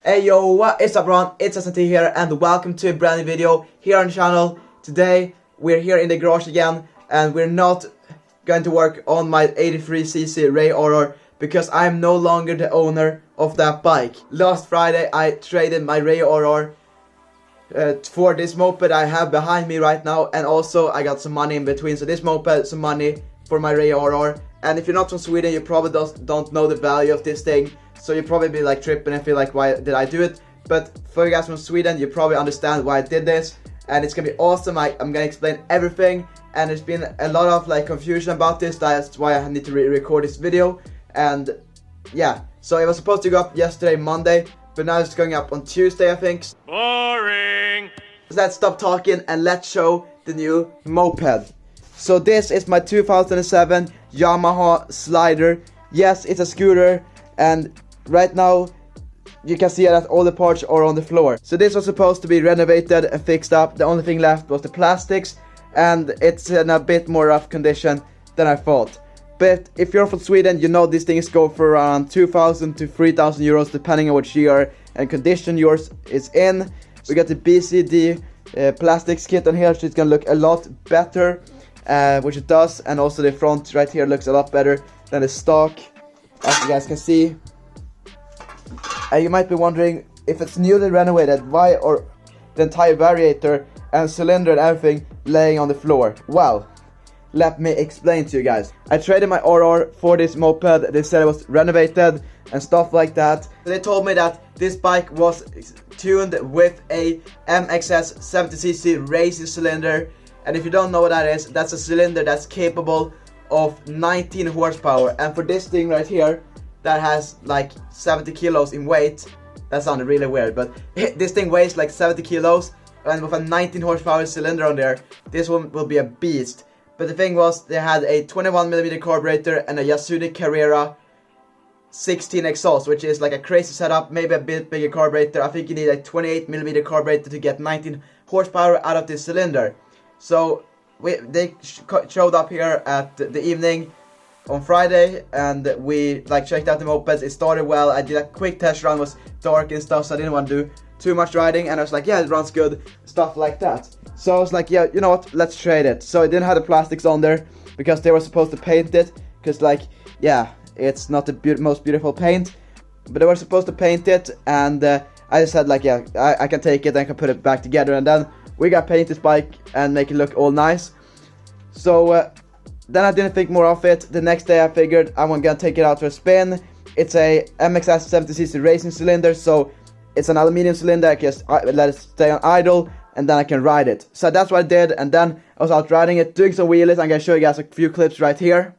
Hey yo, what is up everyone, it's SNT here and welcome to a brand new video here on the channel. Today we're here in the garage again and we're not going to work on my 83cc Rieju RR because I'm no longer the owner of that bike. Last Friday I traded my Rieju RR for this moped I have behind me right now, and also I got some money in between. So this moped, some money for my Rieju RR. And if you're not from Sweden, you probably don't know the value of this thing. So you'll probably be like tripping and feel like, why did I do it? But for you guys from Sweden, you probably understand why I did this. And it's gonna be awesome. I'm gonna explain everything. And there's been a lot of like confusion about this. That's why I need to record this video. And yeah, so it was supposed to go up yesterday, Monday, but now it's going up on Tuesday, I think. Boring! So let's stop talking and let's show the new moped. So this is my 2007 Yamaha Slider. Yes, it's a scooter, and right now you can see that all the parts are on the floor. So this was supposed to be renovated and fixed up. The only thing left was the plastics, and it's in a bit more rough condition than I thought. But if you're from Sweden, you know these things go for around 2,000 to 3,000 euros depending on what year and condition yours is in. We got the BCD plastics kit on here, so it's gonna look a lot better, which it does. And also the front right here looks a lot better than the stock, as you guys can see. And you might be wondering, if it's newly renovated, why are the entire variator and cylinder and everything laying on the floor? Well, let me explain to you guys. I traded my RR for this moped. They said it was renovated and stuff like that. They told me that this bike was tuned with a MXS 70cc racing cylinder. And if you don't know what that is, that's a cylinder that's capable of 19 horsepower. And for this thing right here, that has like 70 kilos in weight. That sounded really weird, but this thing weighs like 70 kilos. And with a 19 horsepower cylinder on there, this one will be a beast. But the thing was, they had a 21mm carburetor and a Yasuni Carrera 16 exhaust, which is like a crazy setup, maybe a bit bigger carburetor. I think you need a 28mm carburetor to get 19 horsepower out of this cylinder. So they showed up here at the evening on Friday, and we like checked out the mopeds. It started well. I did a quick test run, it was dark and stuff, so I didn't want to do too much riding, and I was like, yeah, it runs good, stuff like that. So I was like, yeah, you know what, let's trade it. So it didn't have the plastics on there because they were supposed to paint it, because like, yeah, it's not the most beautiful paint, but they were supposed to paint it. And I just said like, yeah, I can take it and I can put it back together. And then we got paint this bike and make it look all nice. So then I didn't think more of it. The next day I figured I'm gonna take it out for a spin. It's a MXS 70cc Racing Cylinder, so it's an aluminium cylinder. I just let it stay on idle and then I can ride it. So that's what I did, and then I was out riding it, doing some wheelies. I'm gonna show you guys a few clips right here.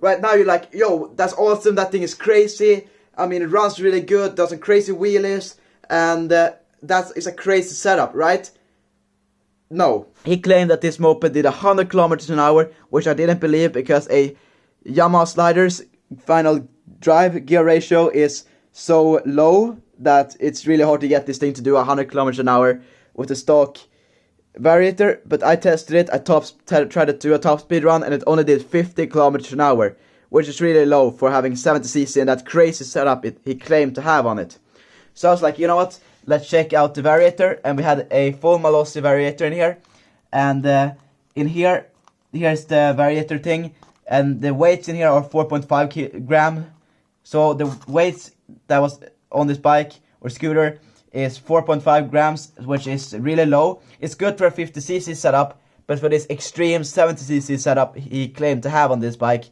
Right now you're like, yo, that's awesome, that thing is crazy. I mean, it runs really good, does some crazy wheelies, and it's a crazy setup, right? No. He claimed that this moped did 100 kilometers an hour, which I didn't believe, because a Yamaha Slider's final drive gear ratio is so low that it's really hard to get this thing to do 100 kilometers an hour with the stock Variator. But I tested it, I tried to do a top speed run, and it only did 50 kilometers an hour, which is really low for having 70cc and that crazy setup he claimed to have on it. So I was like, you know what, let's check out the Variator, and we had a full Malossi Variator in here. And in here's the variator thing, and the weights in here are 4.5 gram. So the weights that was on this bike or scooter is 4.5 grams, which is really low. It's good for a 50cc setup, but for this extreme 70cc setup he claimed to have on this bike,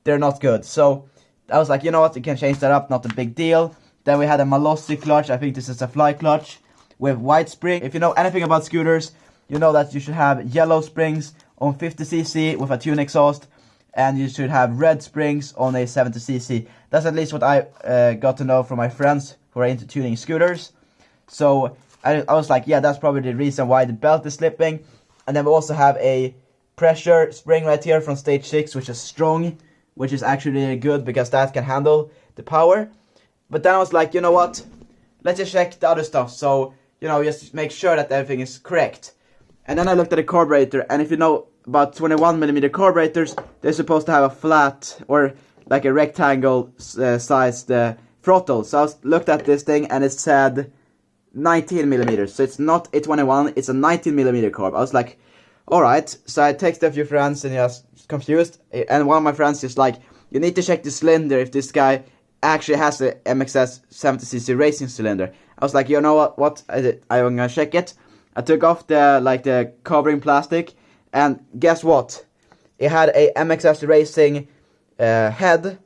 they're not good. So I was like, you know what, you can change that up, not a big deal. Then we had a Malossi clutch. I think this is a Flyclutch with white spring. If you know anything about scooters, you know that you should have yellow springs on 50cc with a tune exhaust, and you should have red springs on a 70cc. That's at least what I got to know from my friends who are into tuning scooters. So I was like, yeah, that's probably the reason why the belt is slipping. And then we also have a pressure spring right here from stage 6, which is strong, which is actually really good because that can handle the power. But then I was like, you know what, let's just check the other stuff, so, you know, just make sure that everything is correct. And then I looked at the carburetor, and if you know about 21mm carburetors, they're supposed to have a flat or like a rectangle sized throttle. So I looked at this thing and it said 19mm, so it's not a 21, it's a 19mm carb. I was like, alright. So I texted a few friends and I was confused, and one of my friends just like, you need to check the cylinder if this guy actually has the MXS 70cc Racing Cylinder. I was like, you know what? I'm gonna check it. I took off the covering plastic, and guess what? It had a MXS Racing head,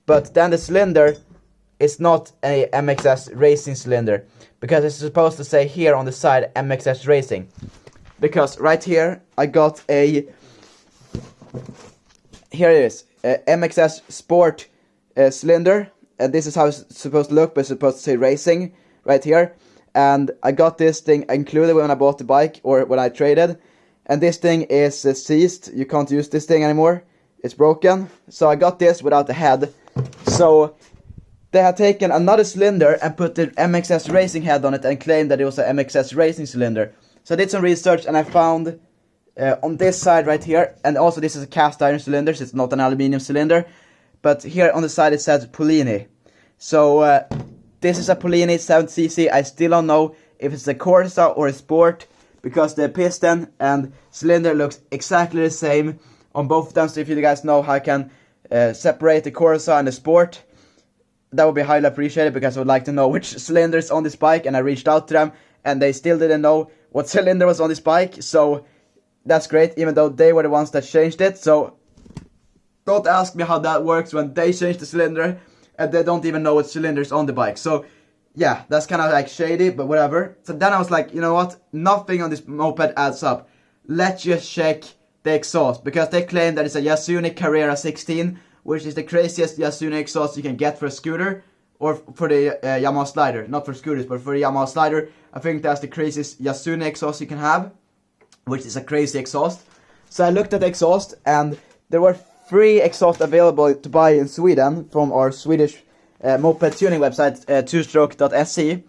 but then the cylinder is not a MXS Racing Cylinder, because it's supposed to say here on the side MXS Racing. Because right here I got here it is, MXS Sport cylinder, and this is how it's supposed to look, but it's supposed to say Racing right here. And I got this thing included when I bought the bike, or when I traded, and this thing is seized. You can't use this thing anymore, it's broken. So I got this without the head. So they had taken another cylinder and put the MXS Racing head on it and claimed that it was an MXS Racing Cylinder. So I did some research and I found on this side right here, and also this is a cast iron cylinder, so it's not an aluminium cylinder, but here on the side it says Polini. So this is a Polini 7cc. I still don't know if it's a Corsa or a Sport, because the piston and cylinder looks exactly the same on both of them. So if you guys know how I can separate the Corsa and the Sport, that would be highly appreciated, because I would like to know which cylinder is on this bike. And I reached out to them and they still didn't know what cylinder was on this bike. So that's great, even though they were the ones that changed it. So don't ask me how that works when they change the cylinder and they don't even know what cylinder is on the bike. So yeah, that's kind of like shady, but whatever. So then I was like, you know what, nothing on this moped adds up. Let's just check the exhaust, because they claim that it's a Yasuni Carrera 16, which is the craziest Yasuni exhaust you can get for a scooter, or for the Yamaha Slider. Not for scooters, but for the Yamaha Slider. I think that's the craziest Yasuni exhaust you can have, which is a crazy exhaust. So I looked at the exhaust, and there were 3 exhausts available to buy in Sweden from our Swedish moped tuning website, twostroke.se.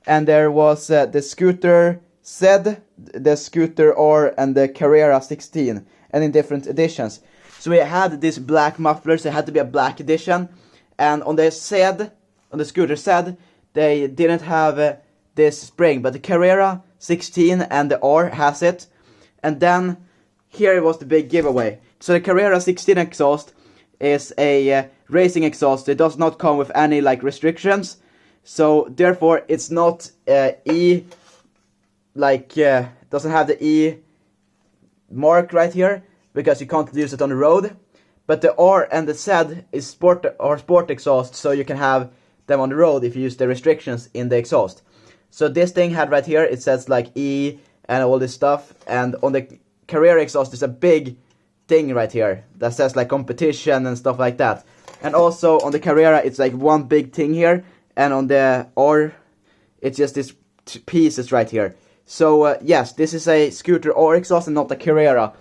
And there was the Scooter Z, the Scooter R, and the Carrera 16, and in different editions. So we had this black muffler, so it had to be a black edition. And on the Z, on the Scooter Z, they didn't have this spring, but the Carrera 16 and the R has it. And then here was the big giveaway. So the Carrera 16 exhaust is a racing exhaust. It does not come with any like restrictions. So therefore it's not E, like doesn't have the E mark right here, because you can't use it on the road. But the R and the Z is sport exhaust, so you can have them on the road if you use the restrictions in the exhaust. So this thing had right here, it says like E and all this stuff, and on the Carrera exhaust there's a big thing right here that says like competition and stuff like that. And also on the Carrera it's like one big thing here, and on the R it's just this pieces right here. So yes, this is a Scooter R exhaust and not a Carrera.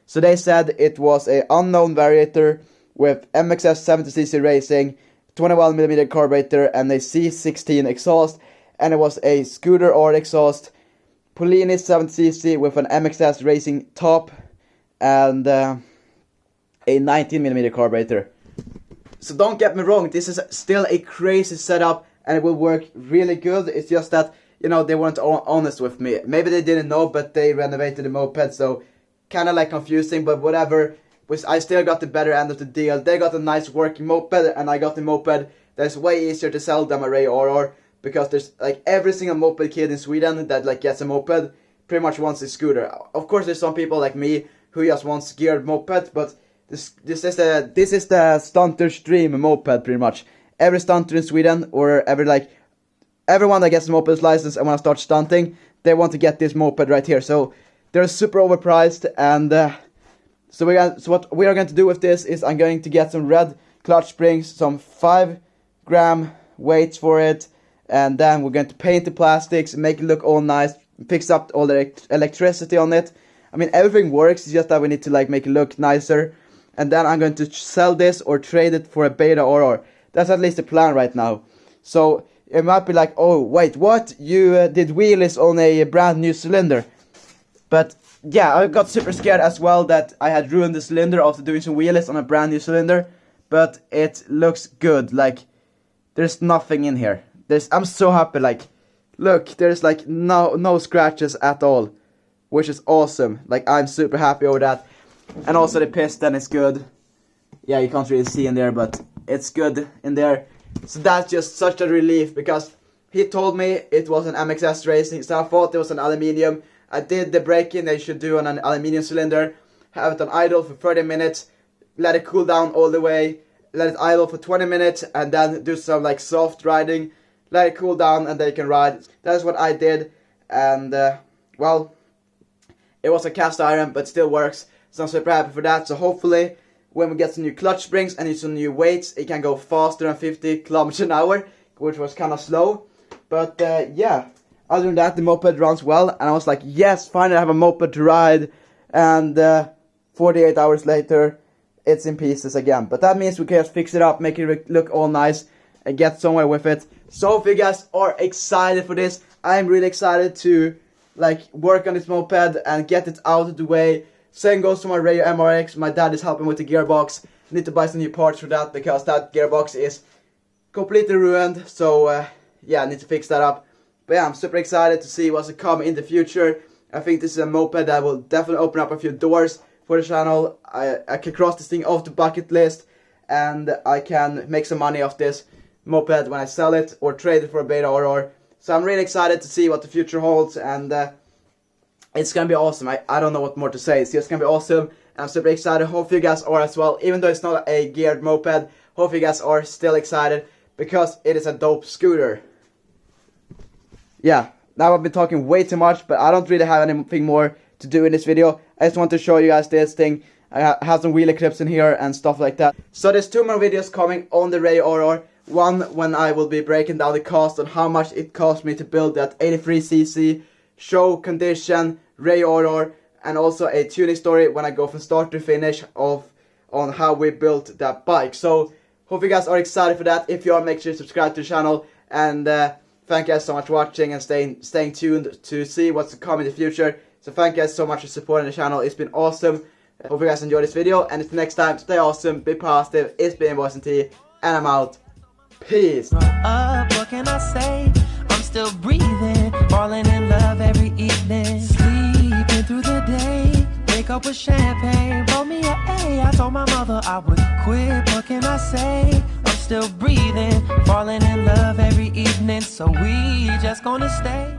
So they said it was a unknown variator with MXS 70cc Racing, 21mm carburetor, and a C16 exhaust, and it was a Scooter R exhaust, Polini 7cc with an MXS Racing Top, and a 19mm carburetor. So don't get me wrong, this is still a crazy setup and it will work really good. It's just that you know, they weren't honest with me. Maybe they didn't know, but they renovated the moped, so kind of like confusing, but whatever. I still got the better end of the deal. They got a nice working moped, and I got the moped that's way easier to sell than my Rieju RR, because there's like every single moped kid in Sweden that like gets a moped pretty much wants a scooter. Of course, there's some people like me who just wants geared moped, but this is the stunter stream moped pretty much. Every stunter in Sweden, or everyone that gets a moped license and want to start stunting, they want to get this moped right here. So they're super overpriced, and so what we are going to do with this is I'm going to get some red clutch springs, some 5-gram weights for it, and then we're going to paint the plastics, make it look all nice, fix up all the electricity on it. I mean, everything works, it's just that we need to like make it look nicer. And then I'm going to sell this or trade it for a Beta RR. That's at least the plan right now. So it might be like, oh wait, what? You did wheelies on a brand new cylinder. But yeah, I got super scared as well that I had ruined the cylinder after doing some wheelies on a brand new cylinder. But it looks good, like there's nothing in here. I'm so happy, like look, there's like no scratches at all, which is awesome. Like I'm super happy over that. And also the piston is good. Yeah, you can't really see in there, but it's good in there. So that's just such a relief, because he told me it was an MXS Racing, so I thought it was an aluminium. I did the braking they should do on an aluminium cylinder, have it on idle for 30 minutes, let it cool down all the way, let it idle for 20 minutes, and then do some like soft riding, let it cool down, and then you can ride. That's what I did, and well, it was a cast iron, but still works, so I'm super happy for that. So hopefully, when we get some new clutch springs and some new weights, it can go faster than 50 kilometers an hour, which was kind of slow. But yeah, other than that, the moped runs well, and I was like, yes, finally I have a moped to ride. And 48 hours later, it's in pieces again. But that means we can just fix it up, make it look all nice, and get somewhere with it. So if you guys are excited for this, I'm really excited to like work on this moped and get it out of the way. Same goes to my Rieju MRX. My dad is helping with the gearbox. I need to buy some new parts for that, because that gearbox is completely ruined. So yeah, I need to fix that up. But yeah, I'm super excited to see what's to come in the future. I think this is a moped that will definitely open up a few doors for the channel. I can cross this thing off the bucket list, and I can make some money off this moped when I sell it or trade it for a Beta RR. So I'm really excited to see what the future holds, and it's gonna be awesome. I don't know what more to say. It's just gonna be awesome. I'm super excited. Hope you guys are as well. Even though it's not a geared moped, hope you guys are still excited, because it is a dope scooter. Yeah, now I've been talking way too much, but I don't really have anything more to do in this video. I just want to show you guys this thing. I have some wheelie clips in here and stuff like that. So there's 2 more videos coming on the Rieju RR. One when I will be breaking down the cost on how much it cost me to build that 83cc show condition Rieju RR, and also a tuning story when I go from start to finish on how we built that bike. So hope you guys are excited for that. If you are, make sure to subscribe to the channel, and thank you guys so much for watching and staying tuned to see what's to come in the future. So thank you guys so much for supporting the channel. It's been awesome. Hope you guys enjoyed this video, and until next time, stay awesome, be positive. It's been Boys and T, and I'm out. Peace. What can I say? I'm still breathing, falling in love every evening, sleeping through the day, wake up with champagne, roll me a A. I told my mother I would quit. What can I say? I'm still breathing, falling in love every evening, so we just gonna stay.